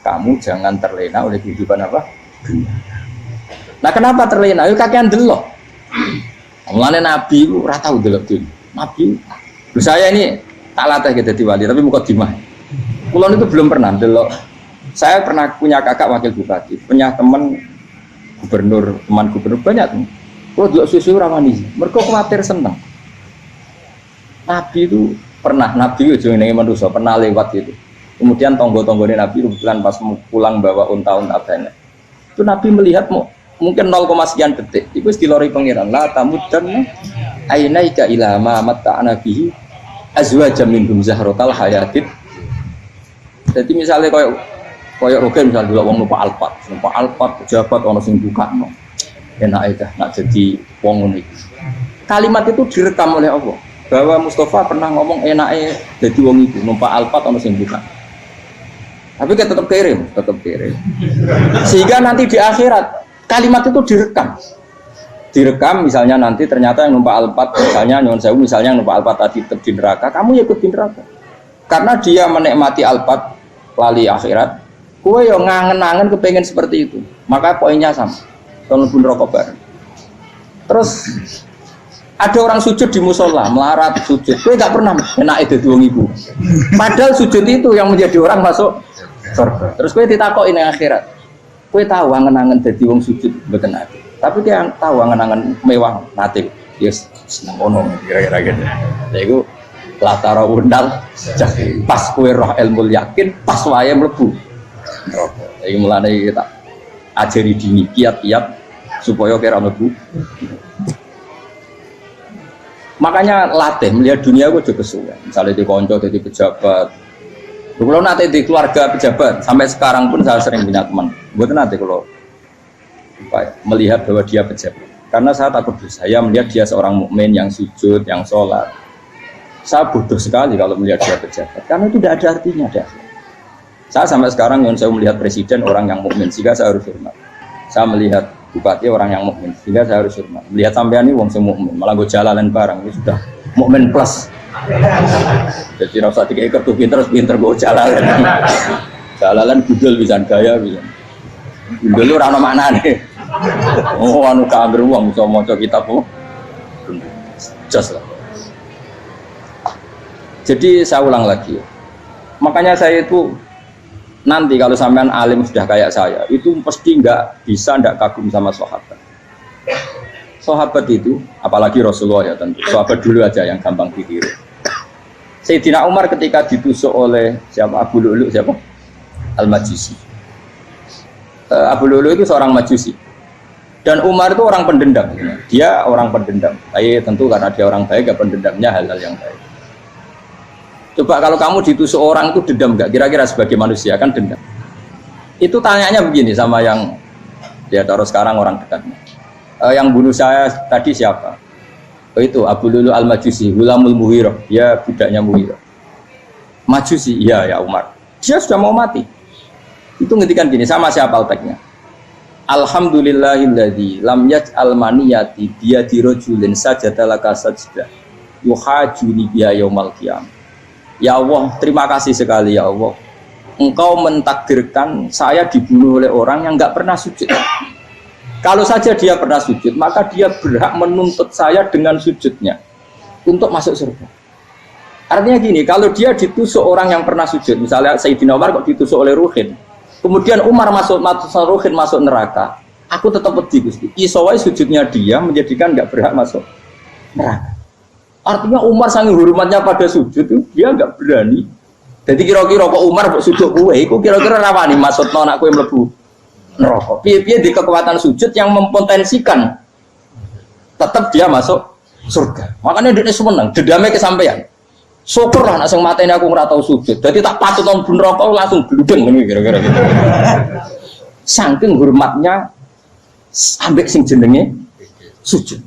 kamu jangan terlena oleh kehidupan apa? Dunia. Nah kenapa terlena? Yuk kakean delok. Mulane Nabi itu ora tau delok dunia. Nabi, saya ini tak latih jadi wali, tapi muka dimah. Kulon itu belum pernah delok. Saya pernah punya kakak wakil bupati, punya teman gubernur, teman gubernur banyak tuh. Kalau delok susu ramani, mereka khawatir seneng. Nabi itu pernah, Nabi itu jenenge manusia pernah lewat gitu. Kemudian tonggo-tonggone Nabi kebetulan pas pulang bawa unta-unta banyak. Itu Nabi melihat mungkin 0, sekian detik. Itu dilori pengiran. La tamuddanna ainaika ila ma matta'na bihi azwajan minhum zahratal hayatid. Jadi misalnya koyo rogen misalnya dulu wong numpak Alphard pejabat ana sing bukakno. Enak aja nak jadi wong ngono iki. Kalimat itu direkam oleh Allah bahwa Mustafa pernah ngomong enake jadi wong iku numpak Alphard ana sing buka. Tapi kan tetap kirim. Sehingga nanti di akhirat kalimat itu direkam misalnya nanti ternyata yang numpak Alphard misalnya nyuwun sewu misalnya yang numpak Alphard tadi tetap di neraka, kamu ya ikut di neraka. Karena dia menikmati Alphard lali akhirat, kowe yo ngangen-angen kepengen seperti itu. Maka poinnya sama. Tolong pun rokok bareng. Terus ada orang sujud di musola, melarat sujud. Kowe enggak pernah enak itu wong iku. Padahal sujud itu yang menjadi orang masuk surga. Terus kowe ditakoki nang akhirat. Kowe tahu angen-angen dadi wong sujud mboten ate. Tapi dia tahu angen-angen mewah nate. Yes, seneng ono kira-kira gitu. Lha iku latara undal pas kowe roh ilmu yakin pas wae mlebu neraka. Iki mulane kita ajari dini kiat-kiat supaya kira mlebu. Makanya latih melihat dunia gue juga kesuwen. Misalnya di konco, di pejabat. Kalau nanti di keluarga pejabat, sampai sekarang pun saya sering punya teman. Buat nanti kalau melihat bahwa dia pejabat, karena saya takut saya melihat dia seorang mukmin yang sujud, yang sholat. Saya bodoh sekali kalau melihat dia pejabat, karena itu tidak ada artinya. Saya sampai sekarang yang saya melihat presiden orang yang mukmin, sehingga saya harus hormat. Saya melihat bupati orang yang mukmin, sehingga saya harus hormat. Melihat sampean ini wong sing mukmin, malah gue jalalan barang, ini sudah mukmin plus. Jadi rasa tiga ekor tuh pinter gue jalalan. Jalalan gudul bisa gaya bisa. Gudul lu rano mana nih? Oh anu kabar uang bisa mau kitab oh. Just lah. Jadi saya ulang lagi. Makanya saya itu nanti kalau sampean alim sudah kayak saya, itu pasti nggak kagum sama sahabat. Sahabat itu, apalagi Rasulullah ya tentu. Sahabat dulu aja yang gampang ditiru. Sayyidina Umar ketika ditusuk oleh siapa? Abu Lu'lu' siapa? Al-Majusi. Abu Lu'lu' itu seorang Majusi. Dan Umar itu orang pendendam. Dia orang pendendam. Tapi tentu karena dia orang baik, ya pendendamnya hal-hal yang baik. Coba kalau kamu ditusuk orang itu dendam nggak? Kira-kira sebagai manusia kan dendam. Itu tanyanya begini sama yang dia taruh sekarang orang dekatnya. Yang bunuh saya tadi siapa? Oh itu Abu Lu'lu' Al-Majusi, Gulamul Mughirah, dia budaknya Mughirah. Majusi, iya ya Umar. Dia sudah mau mati. Itu ngetikan gini, sama siapa alteknya? Alhamdulillahilladzi lam yaj'al maniyati biyadi rajulin sajadalaka sajdah yuhajuni biha yaumal qiyamah. Ya Allah, terima kasih sekali ya Allah. Engkau mentakdirkan saya dibunuh oleh orang yang enggak pernah sujud. Kalau saja dia pernah sujud, maka dia berhak menuntut saya dengan sujudnya untuk masuk surga. Artinya gini, kalau dia ditusuk orang yang pernah sujud, misalnya Sayyidina Umar kok ditusuk oleh Ruhin, kemudian Umar Ruhin masuk neraka, aku tetap pedih Gusti. Isowai sujudnya dia menjadikan nggak berhak masuk neraka. Artinya Umar saking hormatnya pada sujud itu dia nggak berani. Jadi kira-kira kok Umar sujud kue, kok kira-kira rawani maksud anak kue mlebu neraka. Piye-piye di kekuatan sujud yang mempotensikan tetap dia masuk surga. Makanya dia seneng, dendamnya kesampaian. Syukurlah nak sing mateni aku ora tau sujud. Dadi tak patut nang neraka langsung bludeng ngene kira-kira gitu. Saking hormatnya ambek sing jenenge sujud.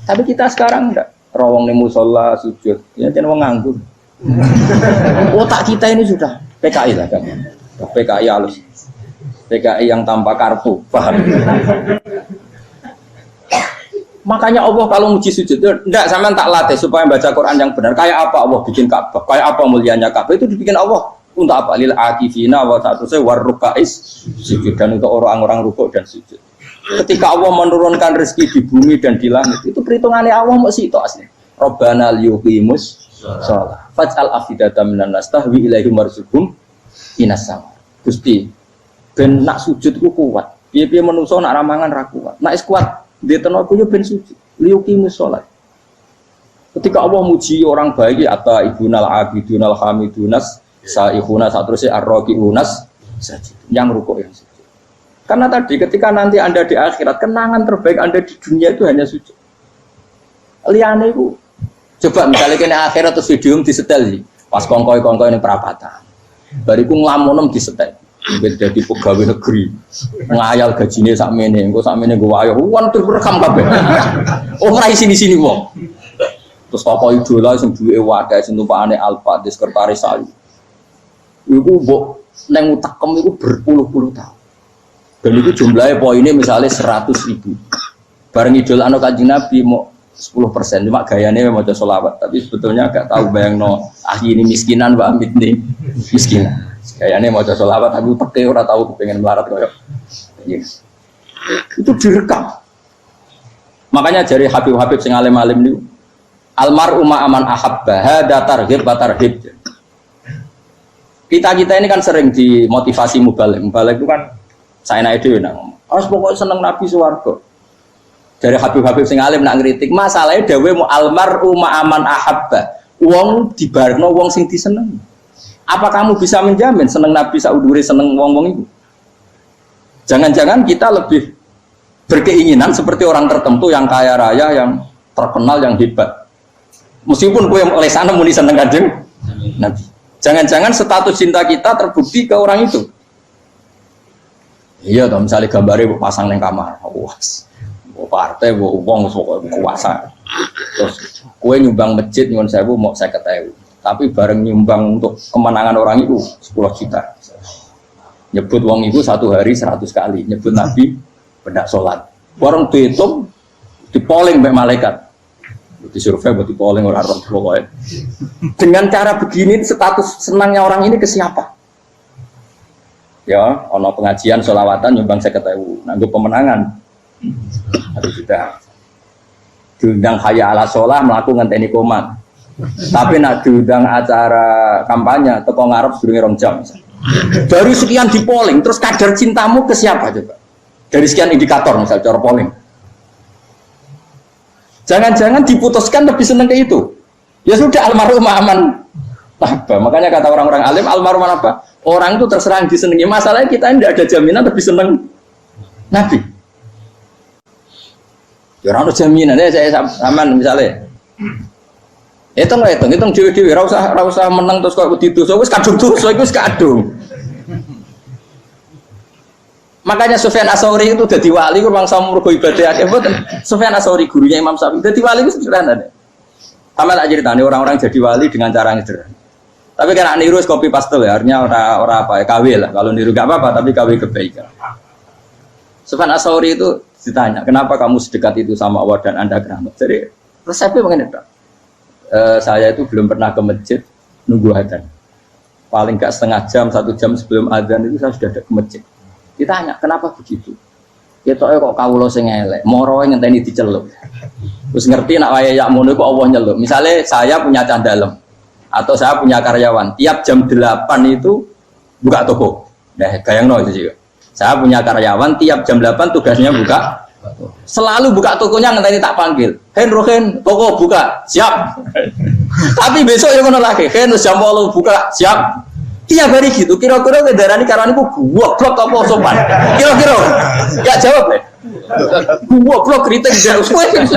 Tapi kita sekarang enggak rawong ning musala sujud. Ya jeneng wong nganggur. Otak kita ini sudah PKI lah kan. PKI halus. PKI yang tanpa kartu, paham? Makanya Allah kalau muji sujud, enggak sampean tak latih supaya baca Quran yang benar. Kayak apa Allah bikin Ka'bah? Kayak apa mulianya Ka'bah? Itu dibikin Allah Untuk apa? Lil akifina wa ta'tusai warrukais sujud, dan untuk orang-orang rukuk dan sujud. Ketika Allah menurunkan rezeki di bumi dan di langit, itu perhitungannya Allah masih itu asli. Rabbana liyuqimus shalah faj'al afidatan minan nas tahwi ilaihim warzuqhum minas sama. Gusti ben nak sujud ku kuat. Piye-piye menungso nak ramangan ra kuat. Nak is kuat dia tenaga yo ben sujud. Liyuqimus shalah. Ketika Allah muji orang baik, atau ibunal abidunal hamidunas saihuna satrusnya arroqiunas yang rukuk yang sujud. Karena tadi ketika nanti Anda di akhirat, kenangan terbaik Anda di dunia itu hanya sujud. Liane itu coba misalnya kena akhirat terus video disetel sih, pas kongkoi ini perapatan, bariku ngelamunem disetel, jadi pegawai negeri, ngayal gajinya sakmene, engko sakmene gue ayo, wan terus rekam kabeh, oh rai sini wong, terus tokoh idola sing duwe wadah, sing tumpakane Alfa, di sekretaris saya. Iku mbok neng utakem iku berpuluh-puluh tahun. Dan itu jumlahnya poinnya misalnya 100.000. Bareng idol anu Kanjeng Nabi mau 10%, cuma gayanya mau coba sholawat, tapi sebetulnya agak tahu bayangno ini miskinan Mbak Amit nih miskinan. Gayanya mau coba sholawat, tapi pakai ora tahu pengen melarat koyo. Yes. Itu direkam. Makanya dari Habib-habib sing alim-alim niku almar'u ma'aman ahabba hada targhib wa tarhib. Kita ini kan sering dimotivasi mubalik itu kan saya naik dhewe nang harus pokoknya seneng Nabi swarga. Dari Habib-habib sing alim nak ngritik masalahnya dawe mu almar'u ma'aman ahabba. Wong dibarno wong sing diseneng. Apa kamu bisa menjamin seneng Nabi saudure seneng wong-wong itu? Jangan-jangan kita lebih berkeinginan seperti orang tertentu yang kaya raya, yang terkenal, yang hebat. Meskipun kowe oleh sana muni seneng Kanjeng Nabi. Jangan-jangan status cinta kita terbukti ke orang itu. Iya, toh misalnya gambarnya pasang neng kamar, wah, partai, uang, kuasa. Terus, kue nyumbang masjid nyuwun sewu mau 50.000, tapi bareng nyumbang untuk kemenangan orang itu 10 juta. Nyebut uang itu satu hari 100 kali, nyebut Nabi benda sholat. Bareng dihitung, dipoling mbak malaikat. Di survei buat dipoling orang pokoknya. Dengan cara begini status senangnya orang ini ke siapa? Ya, ono pengajian sholawatan nyumbang 50.000, nanggup pemenangan. Harus sudah. Diundang hayya ala sholah melakukan teknik komat. Tapi nak diundang acara kampanye teko ngarep sedurunge 2 jam. Dari sekian di polling, terus kadar cintamu ke siapa coba? Dari sekian indikator misal cara polling. Jangan-jangan diputuskan lebih seneng ke itu. Ya sudah almarhum aman. Apa? Makanya kata orang-orang alim almarhum apa? Orang itu terserah disenangi. Masalahnya kita tidak ada jaminan lebih seneng Nabi. Ya orang ada jaminan. Saya aman misalnya. Hitung dewi-dewi. Rasa menang terus kok begitu. So wis kadung tuh. So wis kadung. Makanya Sufyan Ats-Tsauri itu jadi wali kurang sama mergo ibadah akeh mboten. Sufyan Ats-Tsauri gurunya Imam Syafi'i. Jadi wali itu sederhana. Sama tak ceritane orang-orang jadi wali dengan cara yang sederhana. Tapi kan niru copy paste ya, artinya orang apa ya KW lah. Kalau niru enggak apa-apa, tapi KW kebaikan. Sufyan Ats-Tsauri itu ditanya, "Kenapa kamu sedekat itu sama Allah dan Anda keramat?" Jadi resepnya begini, Pak. Saya itu belum pernah ke masjid nunggu adzan. Paling enggak setengah jam, 1 jam sebelum adzan itu saya sudah ada ke masjid. Ditanya, kenapa begitu? Ya kok kawula sing elek, moro ngenteni diceluk. Terus ngerti nak waya yak mono kok Allah nyeluk. Misalnya saya punya candalem atau saya punya karyawan, tiap jam 8 itu buka toko. Nah, bayangno itu juga. Saya punya karyawan tiap jam 8 tugasnya buka. Selalu buka tokonya ngenteni tak panggil. Rohen, toko buka, siap. Tapi besok ya ngono lagi, jam 8 buka, siap. Tiap hari gitu, kira-kira kendaraan karyawan itu goblok apa sopan? Kira-kira, ya jawab deh. Goblok kritik dan usway gitu.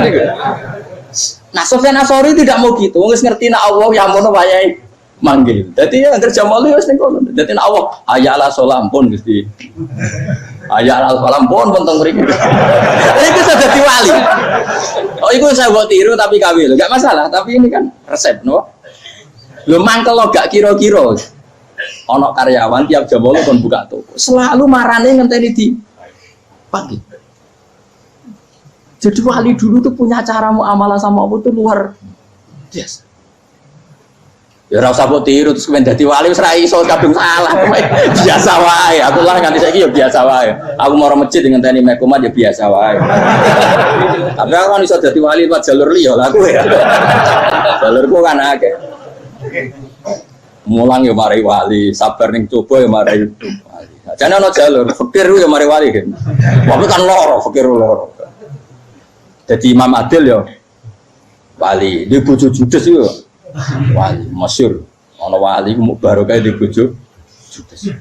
Nah, Sufyan Ats-Tsauri tidak mau gitu, nggak ngerti nak Allah yang mau wayai manggil. Jadi yang kerja malu ya sing kono. Jadi nak Allah, hayya ala sholam pun Gusti. Hayya ala sholam pun teng mriki. Itu sudah diwali. Oh, itu saya buat tiru tapi kawil, enggak masalah. Tapi ini kan resep, no. Lo mangkel lo gak kira-kira. Ono karyawan tiap jam 8 kon buka toko. Selalu marane ngenteni di pagi. Jadi wali dulu tuh punya cara muamalah sama Allah tuh luar biasa. Ya ora usah mbok tiru terus kemen dadi wali wis ra iso kadung salah. Biasa wae. Aku lah nganti saiki ya biasa wae. Aku mau masjid dengan tani mekomat ya biasa wae. Tapi aku kan iso dadi wali lewat jalur liya lah aku ya. Jalurku kan akeh. Mulang ya mari wali, sabar ning coba ya mari wali. Jane ana jalur fikir ya mari wali kan. Tapi kan loro, fikir loro. Jadi Imam Adil ya wali, di bojo judes yo wali masyhur. Ana wali ku barokah di bojo judes.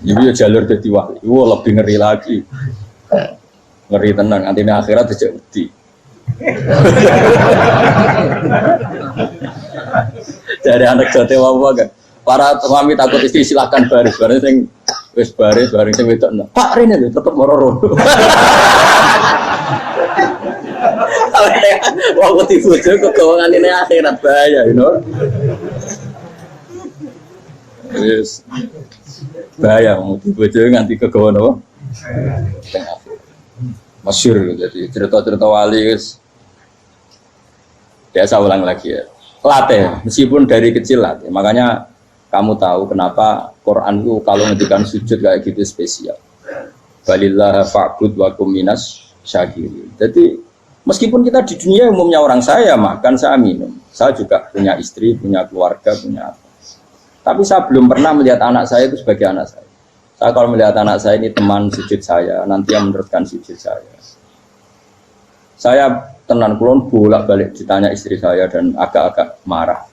Iku ya jalur dadi wali. Wah lebih ngeri lagi. Ngeri tenan antine akhirat dijak wedi. Dari anak jote wae kan. Para suami takut istri silakan baris sing wis baris sing wedok. Pak rene lho tetep moro. Waktu dibojo kegawangan ini akhirat bahaya, you know. Yes. Bahaya mau dibojo nganti kegawan apa? Masyhur jadi cerita-cerita wali guys. Biasa ulang lagi ya. Latih, meskipun dari kecil latih. Makanya kamu tahu kenapa Quran itu kalau ngendikan sujud kayak gitu spesial. Balillah fa'bud wa kum minas syakirin. Jadi meskipun kita di dunia umumnya orang saya makan, saya minum. Saya juga punya istri, punya keluarga, punya apa. Tapi saya belum pernah melihat anak saya itu sebagai anak saya. Saya kalau melihat anak saya ini teman sujud saya, nanti yang meneruskan sujud saya. Saya tenan kulon bolak-balik ditanya istri saya dan agak-agak marah.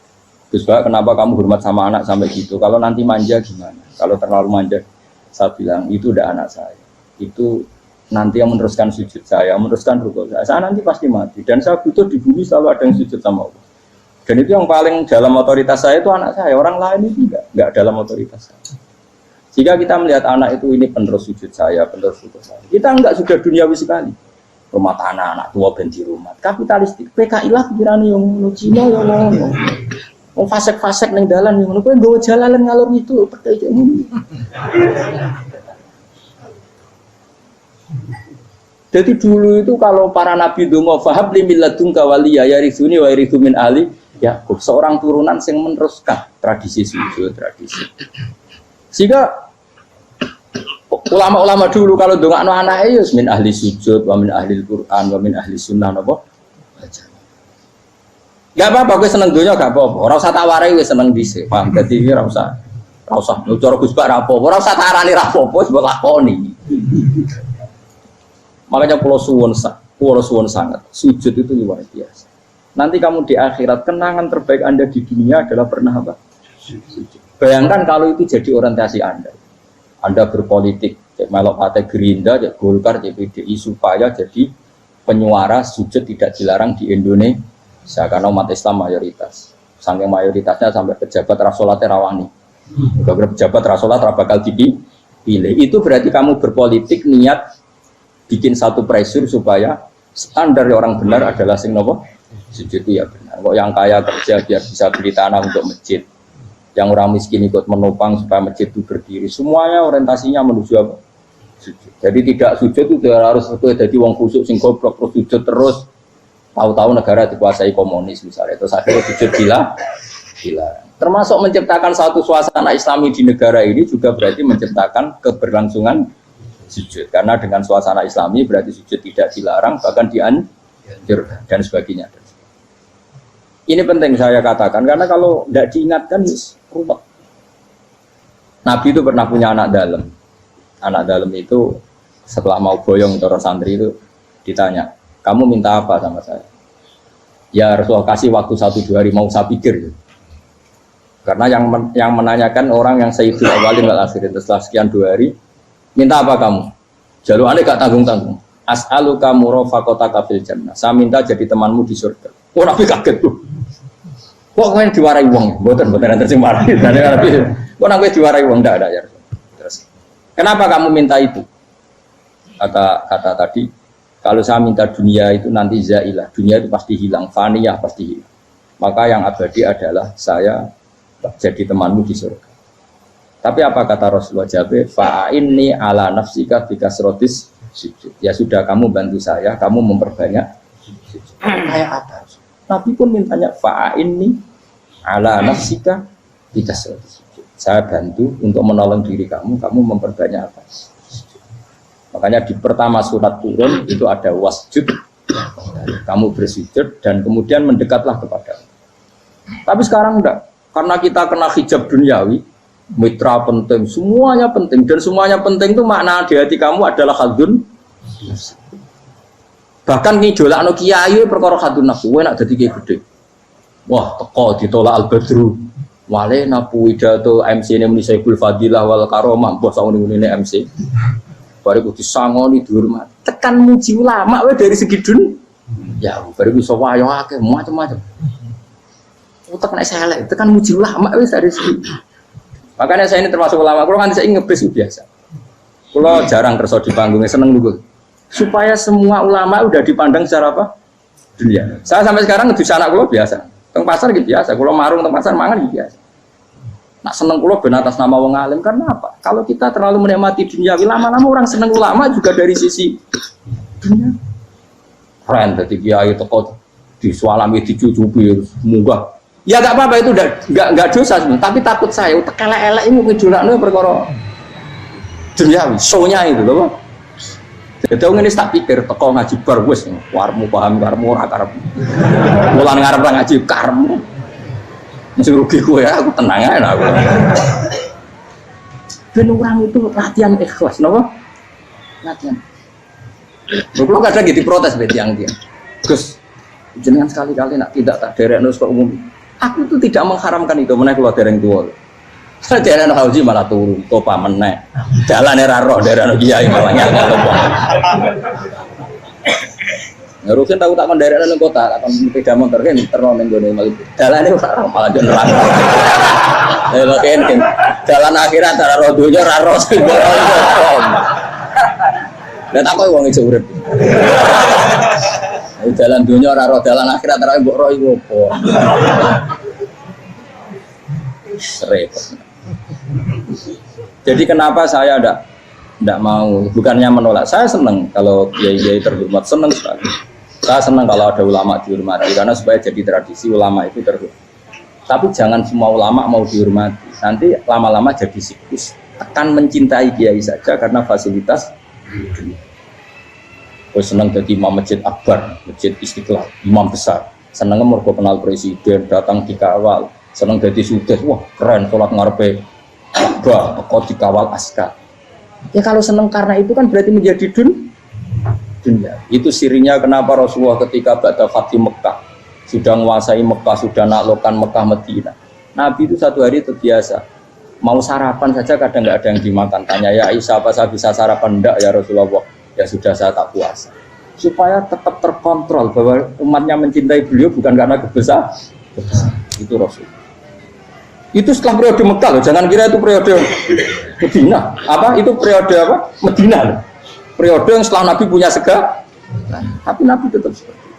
Gus Pak, kenapa kamu hormat sama anak sampai gitu? Kalau nanti manja gimana? Kalau terlalu manja, saya bilang itu udah anak saya. Itu nanti yang meneruskan sujud saya, meneruskan rukuk saya. Saya nanti pasti mati dan saya butuh di bumi selalu ada yang sujud sama Allah. Dan itu yang paling dalam otoritas saya itu anak saya. Orang lain itu enggak dalam otoritas saya. Jika kita melihat anak itu ini penerus sujud saya, penerus rukuk saya. Kita enggak sudah duniawi sekali. Rumah tanah anak tua ben di rumah. Kapitalistik. PKI lah pikiran yang Cina yang ngono. Mau fasek-fasek neng dalan yang ngono. Kowe nggawa jalalan ngalor itu percaya ngono. Jadi dulu itu kalau para nabi donga fahab li milladun kawaliya yarisuni wa yarithu min ali Yakub, seorang turunan yang meneruskan tradisi sujud, tradisi. Sehingga ulama-ulama dulu kalau dongakno anake ya min ahli sujud, wa min ahli Quran, wa min ahli sunnah napa? Gak apa-apa, gue seneng dunia gak apa-apa. Ora usah tak warai gue seneng dhisik. Paham? Dadi ora usah. Ora usah cara Gus Bak ra apa-apa. Ora usah tarani ra apa-apa, wis mbok lakoni. Makanya pulau suwon sangat. Sujud itu luar biasa. Nanti kamu di akhirat kenangan terbaik Anda di dunia adalah pernah apa? Sujud. Bayangkan kalau itu jadi orientasi Anda. Anda berpolitik, melok partai Gerindra, Golkar, PDI supaya jadi penyuara sujud tidak dilarang di Indonesia. Karena umat Islam mayoritas. Saking mayoritasnya sampai pejabat rasolat rawani. Kalau pejabat rasolat bakal dipilih. Itu berarti kamu berpolitik niat bikin satu pressure supaya standar orang benar adalah sing nopo sujud ya benar. Kok yang kaya kerja biar bisa beli tanah untuk masjid. Yang orang miskin ikut menopang supaya masjid itu berdiri. Semuanya orientasinya menuju apa? Sujud. Jadi tidak sujud itu harus jadi wong khusuk sing goblok terus sujud terus. Tahu-tahu negara dikuasai komunis misalnya, terus akhirnya sujud gila. Termasuk menciptakan satu suasana Islami di negara ini juga berarti menciptakan keberlangsungan sujud. Karena dengan suasana Islami berarti sujud tidak dilarang, bahkan dianjurkan dan sebagainya. Ini penting saya katakan karena kalau tidak diingatkan ruwet. Nabi itu pernah punya anak dalam. Anak dalam itu setelah mau boyong terus santri itu ditanya, kamu minta apa sama saya? Ya Rasulullah kasih waktu 1-2 hari mau saya pikir. Karena yang menanyakan orang yang sayyidul awalin wal akhirin setelah sekian 2 hari, minta apa kamu? Jaluannya gak tanggung-tanggung. As'aluka murafaqataka fil jannah. Saya minta jadi temanmu di surga. Oh Nabi kaget tuh. Kok kalian diwarai uang? Bukan nanti marah. Kok Nabi diwarai uang? Tidak ada ya. Terus, kenapa kamu minta itu? Kata tadi, kalau saya minta dunia itu nanti zailah, dunia itu pasti hilang, faniyah pasti hilang. Maka yang abadi adalah saya jadi temanmu di surga. Tapi apa kata Rasulullah Jabir? Fa'inni ala nafsika bikasrotis sujud. Ya sudah kamu bantu saya, kamu memperbanyak sujud. Kayak apa? Nabi pun mintanya fa'inni ala nafsika Tidak sujud. Saya bantu untuk menolong diri kamu memperbanyak apa? Makanya di pertama surat turun itu ada wasjud, kamu bersujud dan kemudian mendekatlah kepada. Tapi sekarang enggak, karena kita kena hijab duniawi, mitra penting, semuanya penting dan semuanya penting itu makna di hati kamu adalah khaldun. Bahkan ngidolakno kiai perkara khaldun nafsu, enak dadi kiai gede. Wah, teko ditolak al-badru. Wale napu pidato MC ini muni Saiful Fadilah wal Karomah, bos ngene MC. Bariku disangoni dihormat. Tekan muji ulama we dari segi dun. Ya, bariku iso wayo akeh macam-macam. Utek nek selek, tekan muji ulama wis dari segi. Makanya saya ini termasuk ulama, kalau kan saya ngebis biasa. Kalau jarang kerso di panggungnya, seneng dulu. Supaya semua ulama udah dipandang secara apa? Dunia. Saya sampai sekarang di sana kalau biasa. Teng pasar gitu biasa, kalau marung teng pasar mangan gitu biasa. Nak seneng kulo ben atas nama wong alim karena apa? Kalau kita terlalu menikmati dunia, lama-lama orang seneng ulama juga dari sisi dunia. Keren, jadi kiai teko disualami dicucupi munggah. Ya enggak apa-apa itu enggak dosa sebenarnya, tapi takut saya utek elek-elek ini ngidolakno perkara dunia, show-nya itu loh. Jadi orang ini tak pikir teko ngaji bar wis warmu paham karmu ora karep. Mulan ngarep ngaji karmu. Mesti rugi kowe ya, aku tenang ae aku. Ben orang itu latihan ikhlas napa? Latihan. Kalau kadang gitu protes bet yang dia. Gus, jenengan sekali-kali nak tidak tak derekno ke umum. Aku itu tidak mengharamkan itu menaik keluar dereng tua. Saya jalan haji malah turun, topa menek. Jalan era roh dari anak kiai malah nyala topa. Ngerusin tahu tak dari anak kota, akan sepeda motor kan terus menggone malah. Jalan ini malah jadi neraka. Kan jalan akhirat antara roh dunia raro segala. Dan aku uang itu urip. Jalan dunia raro jalan akhirat antara mbok roh iku opo. Repot. Jadi kenapa saya tidak mau, bukannya menolak, saya senang kalau kiai-kiai terhormat, senang sekali. Saya senang kalau ada ulama dihormati, karena supaya jadi tradisi ulama itu terhormat. Tapi jangan semua ulama mau dihormati, nanti lama-lama jadi siklus. Tekan mencintai kiai saja karena fasilitas. Saya senang jadi imam masjid akbar, masjid Istiqlal, imam besar. Senang mergo kenal presiden, datang dikawal. Senang jadi sudes, wah keren, sholat ngarepe bah, kok dikawal askar. Ya kalau senang karena itu kan berarti menjadi dunia. Itu sirinya kenapa Rasulullah ketika ba'da Fatih Mekah sudah menguasai Mekah, sudah naklukkan Mekah Madinah. Nabi itu satu hari terbiasa mau sarapan saja kadang nggak ada yang dimakan. Tanya ya Aisyah, apa saya bisa sarapan? Enggak ya Rasulullah. Ya sudah saya tak puasa. Supaya tetap terkontrol bahwa umatnya mencintai beliau bukan karena kebesaran. Itu Rasul. Itu setelah periode Mekah loh, jangan kira itu periode Medina. Apa? Itu periode apa? Medina loh. Periode yang setelah Nabi punya segala. Tapi Nabi tetap seperti itu.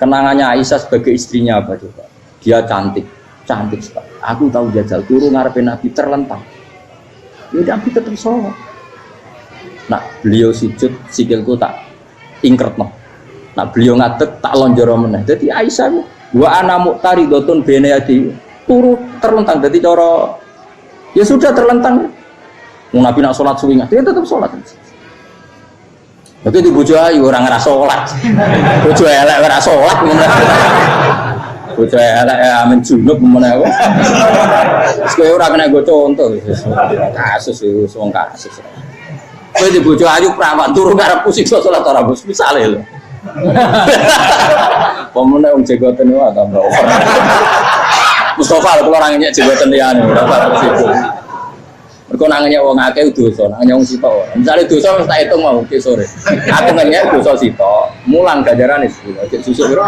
Kenangannya Aisyah sebagai istrinya apa coba? Dia cantik sekali. Aku tahu jajal turun ngarepin Nabi terlentang. Ya Nabi tetap sholat. Nah beliau sujud sikilku tak ingkret noh. Nah beliau ngadeg tak lonjoro meneh. Jadi Aisyah wa ana muqtaridotun bene yadi turu terlentang. Jadi cara ya sudah terlentang. Nabi nak sholat suwingat dia tetap sholat. Tapi di bojo ayu orang ngerasa sholat. Bojo elek ora sholat bojo elek amin junub meneh. Wis kowe ora kena go contoh kasus itu wong kasus. Kowe di bojo ayu prawan turu karep pusing sholat ora bos misale lho. Pemene wong jegoten wae tambah over. Mustafa kalau orang nyek jabatan liyane ora parah situ. Mergo nangenya wong akeh dosa, nangenya wong sitok. Misale dosa wis tak hitung mau ke sore. Aku ngenyek dosa sitok, mulang ganjarane cek susu piro.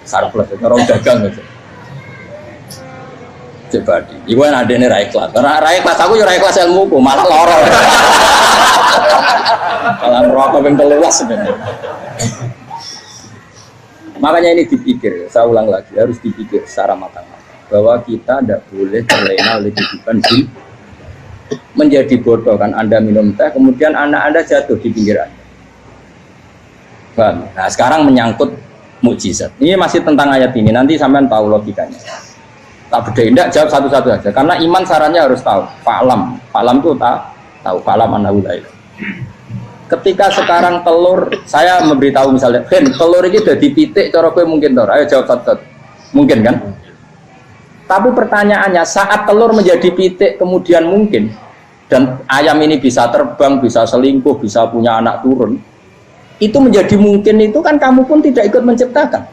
Sarplus orang dagang gitu. Cek badi. Iku ana adene ra ikhlas. Ora ikhlas aku yo ora ikhlas ilmuku, malah lara. Malah rokok ping 13 sebenarnya. Makanya ini dipikir, saya ulang lagi, harus dipikir secara matang-matang bahwa kita tidak boleh terlena oleh kehidupan menjadi bodoh kan. Anda minum teh, kemudian anak Anda jatuh di pinggir Anda. Nah sekarang menyangkut mukjizat. Ini masih tentang ayat ini, nanti sampean tahu logikanya. Tak bedain, enggak jawab satu-satu aja. Karena iman sarannya harus tahu. Fa'lam itu tahu. Fa'lam annahu la ilaha. Ketika sekarang telur, saya memberitahu misalnya, telur ini udah dipitik, cara gue mungkin tor. Ayo jawab satu-satu. Mungkin kan? Tapi pertanyaannya, saat telur menjadi pitik kemudian mungkin, dan ayam ini bisa terbang, bisa selingkuh, bisa punya anak turun, itu menjadi mungkin itu kan kamu pun tidak ikut menciptakan.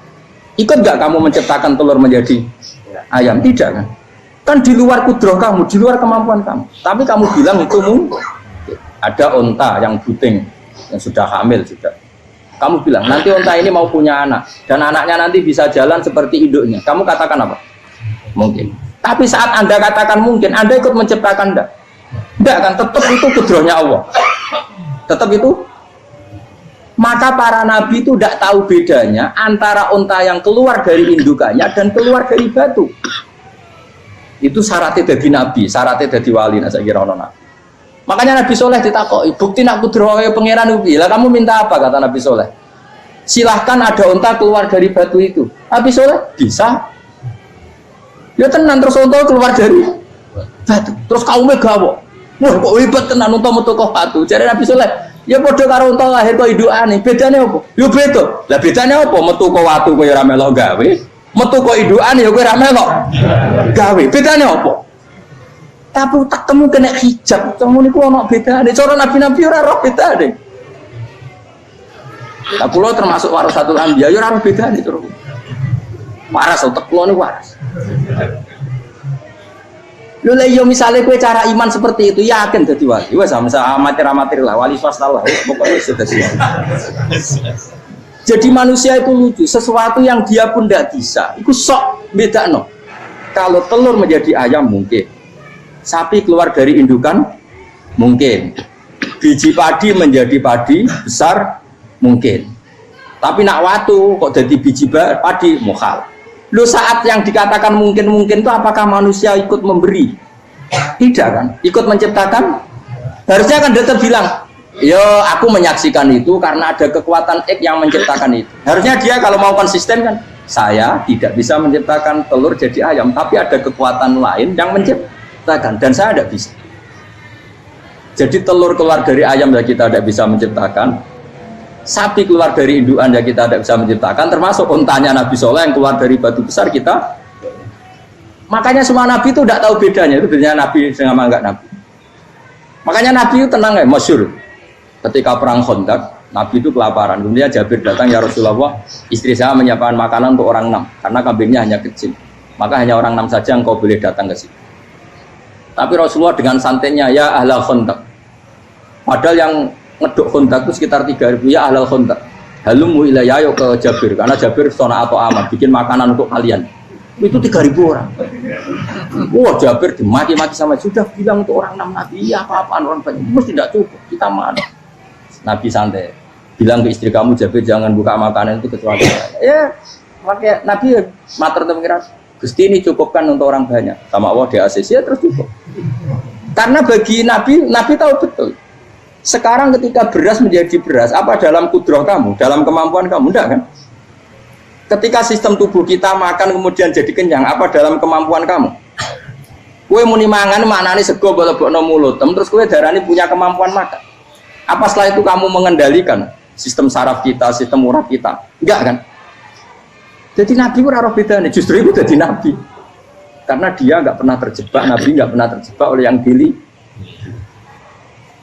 Ikut gak kamu menciptakan telur menjadi ayam? Tidak kan? Kan di luar kudroh kamu, di luar kemampuan kamu. Tapi kamu bilang itu mungkin. Ada unta yang buting, yang sudah hamil juga. Kamu bilang, nanti unta ini mau punya anak. Dan anaknya nanti bisa jalan seperti induknya. Kamu katakan apa? Mungkin. Tapi saat Anda katakan mungkin, Anda ikut menciptakan enggak? Enggak kan? Tetap itu kudrohnya Allah. Tetap itu. Maka para nabi itu tidak tahu bedanya antara unta yang keluar dari indukannya dan keluar dari batu. Itu syaratnya jadi nabi, syaratnya jadi wali. Nah, saya kira orang. Makanya Nabi Soleh ditakoki, bukti nak kudrohe pangeran ubi. Lah kamu minta apa, kata Nabi Soleh? Silahkan ada unta keluar dari batu itu. Nabi Soleh bisa. Ya tenan terus unta keluar dari batu. Terus kaumnya gawok. Wah kok hebat tenan unta metu kok batu. Jare Nabi Soleh, ya padha karo unta lahir kok indukane. Bedane apa? Ya beda. Lah bedane apa? Metu kok watu kowe ora melok gawe. Metu kok indukane ya kowe ora melok gawe. Bedane apa? Tapi tak temu kena hijab, kamu niku ono bedane. Cara nabi-nabi ora roh bedane. Lah kula termasuk warasatul anbiya ya ora roh bedane cara. Waras utek kula niku waras. Lha iya misale kowe cara iman seperti itu yakin dadi wali. Wes amatir-amatir lah wali swasta lah. Pokoknya sudah siap. Jadi manusia itu lucu, sesuatu yang dia pun tidak bisa. Iku sok bedakno. Kalau telur menjadi ayam mungkin. Sapi keluar dari indukan mungkin, biji padi menjadi padi besar mungkin, tapi nak watu kok jadi biji padi mukhal. Lo saat yang dikatakan mungkin itu apakah manusia ikut memberi? Tidak kan? Ikut menciptakan? Harusnya kan tetap bilang, yo aku menyaksikan itu karena ada kekuatan X yang menciptakan itu. Harusnya dia kalau mau konsisten kan, saya tidak bisa menciptakan telur jadi ayam, tapi ada kekuatan lain yang menciptakan. Dan saya tidak bisa. Jadi telur keluar dari ayam ya kita tidak bisa menciptakan. Sapi keluar dari indukan ya kita tidak bisa menciptakan. Termasuk untanya Nabi Soleh yang keluar dari batu besar kita. Makanya semua Nabi itu tidak tahu bedanya. Itu bedanya Nabi sama enggak Nabi. Makanya Nabi itu tenang ya, masyhur. Ketika perang Khandaq, Nabi itu kelaparan. Kemudian Jabir datang, ya Rasulullah, istri saya menyiapkan makanan untuk orang 6 karena kambingnya hanya kecil. Maka hanya orang 6 saja yang kau boleh datang ke sini. Tapi Rasulullah dengan santainya, ya ahlal Khandaq. Padahal yang ngeduk Khandaq itu sekitar 3.000, ya ahlal Khandaq. Halumu ilayya ayo ke Jabir, karena Jabir sona atau amat bikin makanan untuk kalian. Itu 3.000 orang. Wah Jabir dimaki-maki sama sudah bilang untuk orang 6 Nabi, ya apa-apaan orang banyak, mesti tidak cukup, kita mana? Nabi santai, bilang ke istri kamu Jabir jangan buka makanan itu kecuali ya, makanya Nabi matur pengiran. Gusti ini cukupkan untuk orang banyak sama Allah di ACC ya terus cukup. Karena bagi Nabi tahu betul. Sekarang ketika beras menjadi beras, apa dalam kudroh kamu, dalam kemampuan kamu, enggak kan? Ketika sistem tubuh kita makan kemudian jadi kenyang, apa dalam kemampuan kamu? Kue muni mangan maknane sego bolebokno mulut, terus kue darani punya kemampuan makan. Apa setelah itu kamu mengendalikan sistem saraf kita, sistem urat kita? Enggak kan? Jadi Nabi itu raro bedanya, justru itu jadi Nabi. Karena dia nggak pernah terjebak, Nabi nggak pernah terjebak oleh yang dili.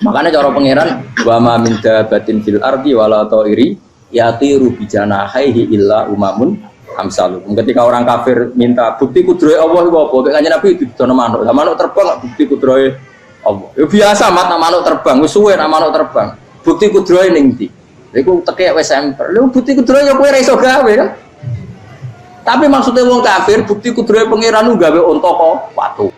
Makanya cara pangeran, wa ma min dabatin fil ardi wala ta'iri yatiru bijanahaihi illa umamun amsalukum. Ketika orang kafir minta bukti kudrohe Allah itu apa? Kayaknya Nabi itu dono manuk. Lah manuk terbang nggak bukti kudrohe Allah. Ya biasa mat manuk terbang, wis suwe manuk terbang. Bukti kudrohe ning ndi? Iku tekek wis semper. Lha bukti kudrohe ya kowe ra iso gawe kan? Tapi maksudnya wong kafir bukti kudrohe pangeran gawe unta kok watu.